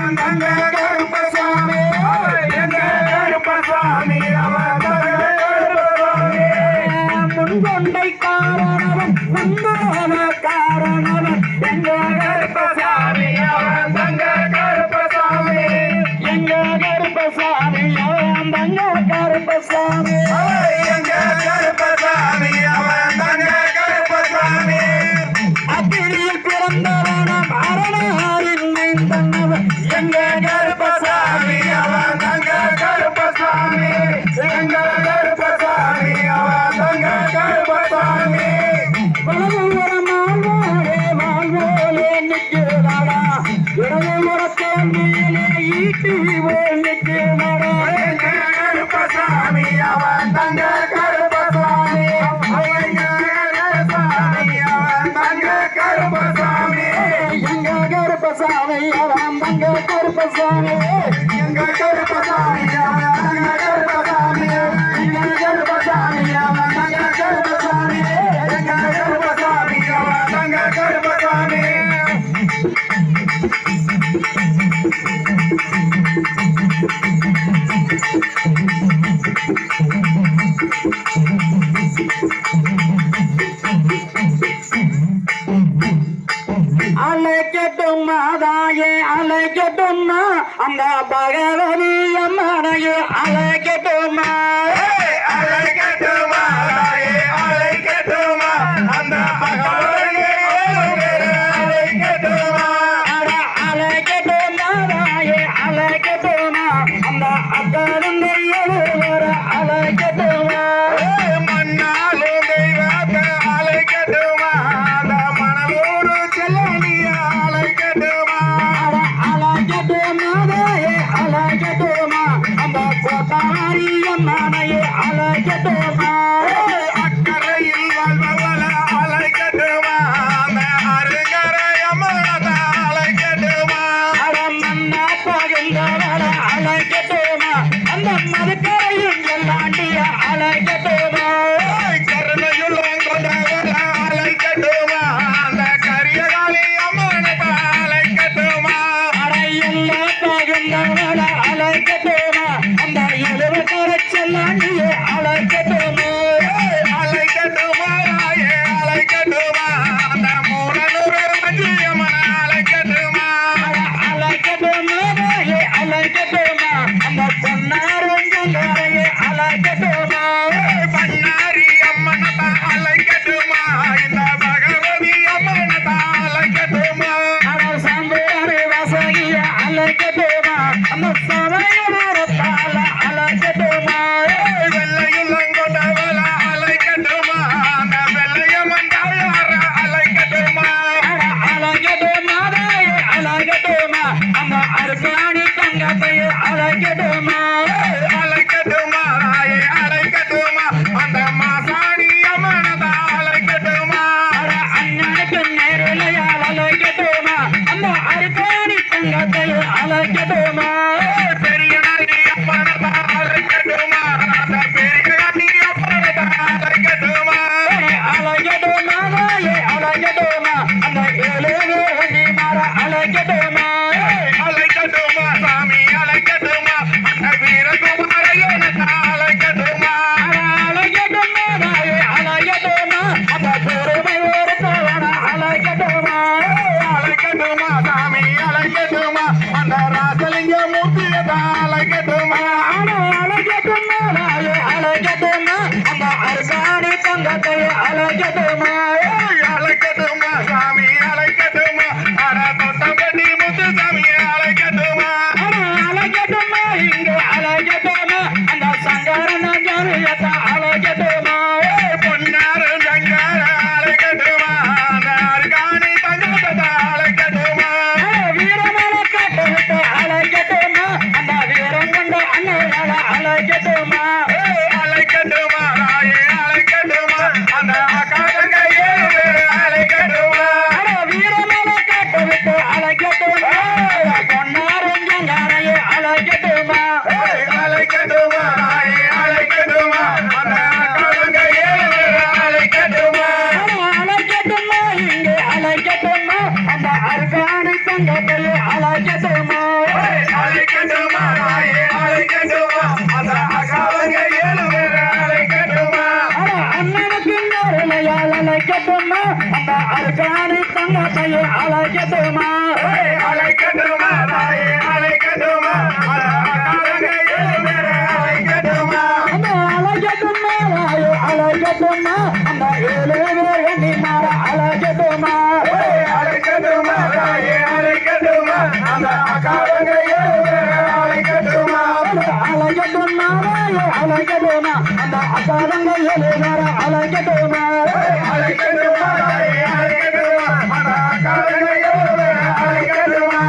அவன் தங்க கருப்பசாமி எங்க கருப்பசாமி அவன் தங்க கருப்பசாமி முன்கொண்டை காரணவன் முன்பான காரணவன் எங்க கருப்பசாமி அவன் தங்க கருப்பசாமி எங்க கருப்பசாமி அவன் தங்க கருப்பசாமி எங்க கருப்பசாமி அவன் தங்க கருப்பசாமி அக்கினியில் பிறந்தவனம் அரணாரின் மைந்தனவன் எங்க கருப்பசாமி அவன் தங்க கருப்பசாமி எங்க கருப்பசாமி அவன் தங்க கருப்பசாமி வாழ்வோரே வாழ்வோலே நிற்கிறாடா இடமுறத்தோண்டியிலே ஈட்டி போல் நிற்கிறாடா எங்க கருப்பசாமி அவன் தங்க கருப்பசாமி எங்க கருப்பசாமி அவன் தங்க கருப்பசாமி எங்க கருப்பசாமி அவன் தங்க கருப்பசாமி எங்க கருப்பசாமி அவன் தங்க கருப்பசாமி எங்க கருப்பசாமி அவன் தங்க கருப்பசாமி எங்க கருப்பசாமி அவன் தங்க கருப்பசாமி அழைக்கட்டும் மாதாயே அழைக்கட்டும்மா அந்த பகவதி அம்மனையே அழைக்கட்டும்மா அழைக்கட்டுமா அழைக்கட்டுமா அந்த பகவதி அழைக்கட்டுமா அழைக்கட்டும் மாதாயே அழைக்கட்டுமா அந்த அக்கருந்தை எழுவர அழைக்கட்டுமா மண்ணாலும் தெய்வத்தை அழைக்கட்டுமா அந்த மணலூர் செல்லனிய அழைக்கட்டுமா அழைக்கட்டும் மாதாயே அழைக்கட்டுமா அந்த கோட்டாரி அம்மனையே அழைக்கட்டுமா அக்கறையில் வாழ்பவள அழைக்கட்டுமா அந்த அருங்கரை அம்மனத அழைக்கட்டுமா மன்னா பகிர்ந்தவள அழைக்கட்டுமா அந்த மதுக்கரையும் எல்லாண்டிய அழைக்கட்டுமா கருணையுள்ள கொண்டவள அழைக்கட்டுமா அந்த கரியகாலி அம்மனத அழைக்கட்டுமா எல்லா பகிர்ந்தவள அழைக்கட்டுமா அந்த எழுவக்கரை செல்லாண்டிய அழைக்கட்டுமா அழைக்கட்டுமா அழைக்கட்டுமா அந்த மூலனூர் மஞ்சியம்மன அழைக்கட்டுமா அழைக்கட்டுமா அழைக்கட்டுமா அந்த பொன்னாரஞ்சங்கரையே அழைக்கட்டுமா பண்ணாரி அம்மனத அழைக்கட்டுமா இந்த பகவதி அம்மனத அழைக்கட்டுமா சாம்பேரி வாசகிய அழைக்கட்டுமா அந்த சமயபுரத்தால அழைக்கட்டுமா வெள்ளையுள்ளங்கொண்டவள அழைக்கட்டுமா அந்த வெள்ளையம்மன் தாயார அழைக்கட்டுமா அழைக்கட்டுமா அழைக்கட்டுமா அந்த அருக்காணி தங்கத்தையே அழைக்கட்டுமா அழைக்கட்டுமா அழைக்கட்டுமா அந்த மாசாணி அம்மனத அழைக்கட்டுமா அண்ணனுக்கு நேரிலையால் அழைக்கட்டுமா அந்த அருக்காணி தங்கத்தையே அழைக்கட்டுமா பெரிய நதி அம்மனத அழைக்கட்டுமா அந்த பெரிய நதி அம்மனத அழைக்கட்டுமா அழைக்கட்டுமா அழைக்கட்டுமா அந்த ஏழு வேண்டி மாற அழைக்கட்டுமா அழைக்கட்டுமா சாமி அழைக்கட்டுமா அந்த வீரகுமார எனக்கு அழைக்கட்டுமா அழைக்கட்டுமா அழைக்கட்டுமா அந்த பெருமை ஒருத்தவன அழைக்கட்டுமா அழைக்கட்டுமா சாமி அழைக்கட்டுமா அந்த ராசலிங்க மூர்த்தி அழைக்கட்டுமா அந்த அரசாணி தங்கத்தையே அழைக்கட்டுமா அழைக்கட்டுமா தாயே அழைக்கட்டுமா அழைக்கட்டுமா அந்த அழைக்கட்டுமா தாயே அழைக்கட்டுமா அந்த ஏழு எண்ணி மாற அழைக்கட்டுமா அழைக்கட்டுமா தாயே அழைக்கட்டுமா அந்த அக்காரங்க அழைக்கட்டுமா அழைக்கட்டுமா தாயே அழைக்கட்டுமா அந்த அக்காரங்க அழைக்கட்டுமா அழைக்கட்டுமா தாயே அழைக்கட்டுமா அந்த அக்காரங்க அழைக்கட்டுமா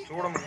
చూడము